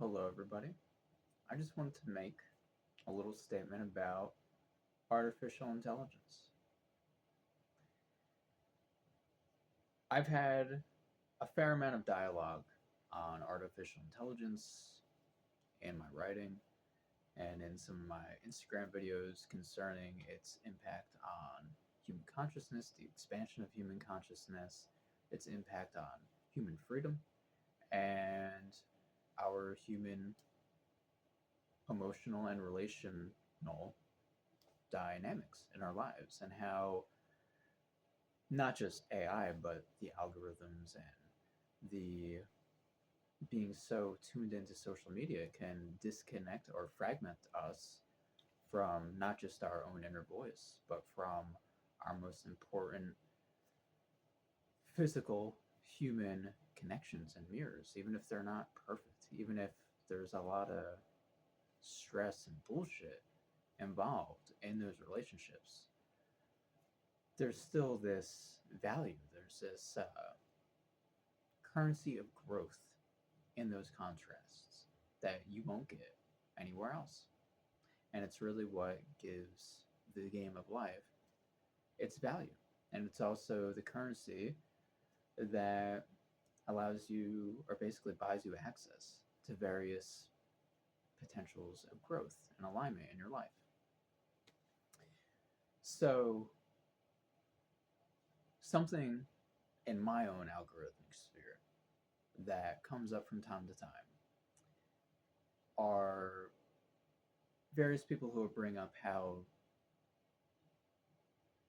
Hello, everybody. I just wanted to make a little statement about artificial intelligence. I've had a fair amount of dialogue on artificial intelligence in my writing and in some of my Instagram videos concerning its impact on human consciousness, the expansion of human consciousness, its impact on human freedom, and our human emotional and relational dynamics in our lives, and how not just AI, but the algorithms and the being so tuned into social media can disconnect or fragment us from not just our own inner voice, but from our most important physical human connections and mirrors, even if they're not perfect, even if there's a lot of stress and bullshit involved in those relationships. There's still this value, there's this currency of growth in those contrasts that you won't get anywhere else. And it's really what gives the game of life its value. And it's also the currency that allows you, or basically buys you access to various potentials of growth and alignment in your life. So, something in my own algorithmic sphere that comes up from time to time are various people who will bring up how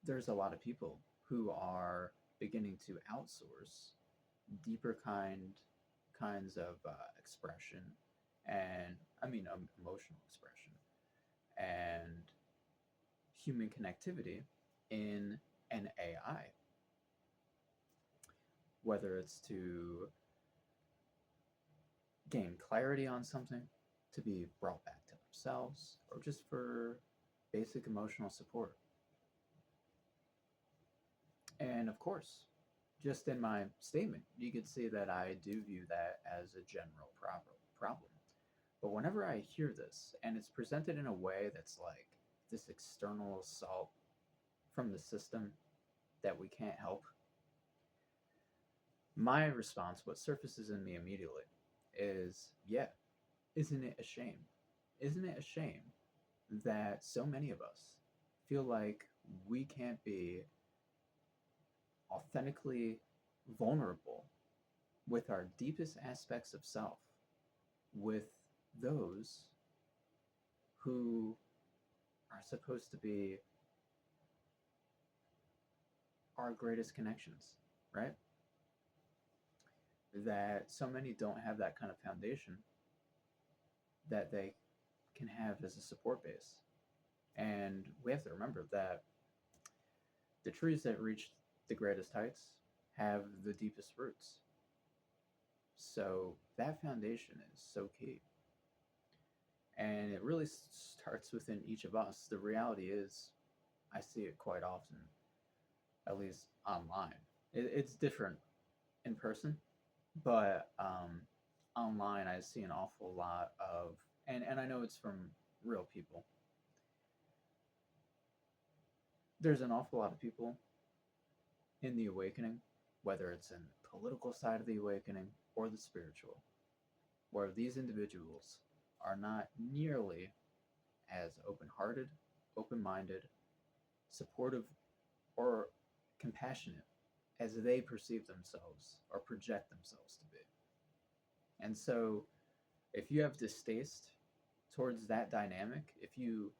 there's a lot of people who are beginning to outsource deeper kinds of expression, and I mean emotional expression and human connectivity in an AI, whether it's to gain clarity on something, to be brought back to themselves, or just for basic emotional support. And of course, just in my statement, you could see that I do view that as a general problem. But whenever I hear this and it's presented in a way that's like this external assault from the system that we can't help, my response, what surfaces in me immediately, is yeah, isn't it a shame? Isn't it a shame that so many of us feel like we can't be authentically vulnerable with our deepest aspects of self with those who are supposed to be our greatest connections, right? That so many don't have that kind of foundation that they can have as a support base. And we have to remember that the trees that reach the greatest heights have the deepest roots. So that foundation is so key. And it really starts within each of us. The reality is, I see it quite often, at least online. It's different in person, but online I see an awful lot of, and I know it's from real people. There's an awful lot of people in the awakening, whether it's in the political side of the awakening or the spiritual, where these individuals are not nearly as open hearted, open minded, supportive, or compassionate as they perceive themselves or project themselves to be. And so, if you have distaste towards that dynamic, if you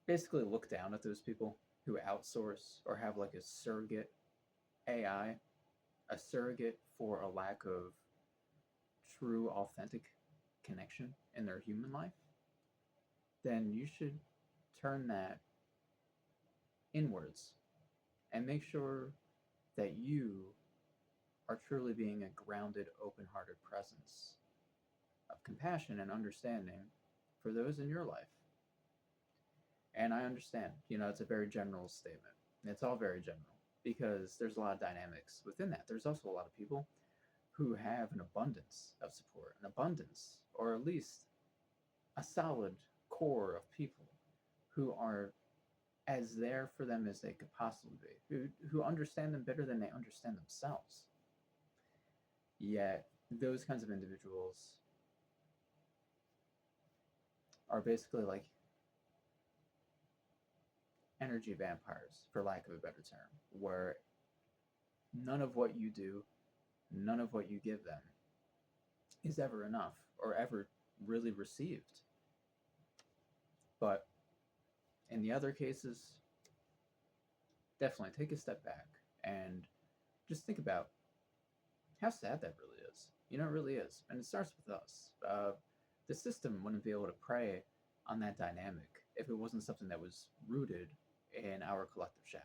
basically look down at those people who outsource or have like a surrogate AI, a surrogate for a lack of true, authentic connection in their human life, then you should turn that inwards and make sure that you are truly being a grounded, open hearted presence of compassion and understanding for those in your life. And I understand, it's a very general statement. It's all very general because there's a lot of dynamics within that. There's also a lot of people who have an abundance of support, an abundance, or at least a solid core of people who are as there for them as they could possibly be, who understand them better than they understand themselves. Yet, those kinds of individuals are basically like energy vampires, for lack of a better term, where none of what you do, none of what you give them is ever enough or ever really received. But in the other cases, definitely take a step back and just think about how sad that really is. You know, it really is. And it starts with us. The system wouldn't be able to prey on that dynamic if it wasn't something that was rooted in our collective shadow.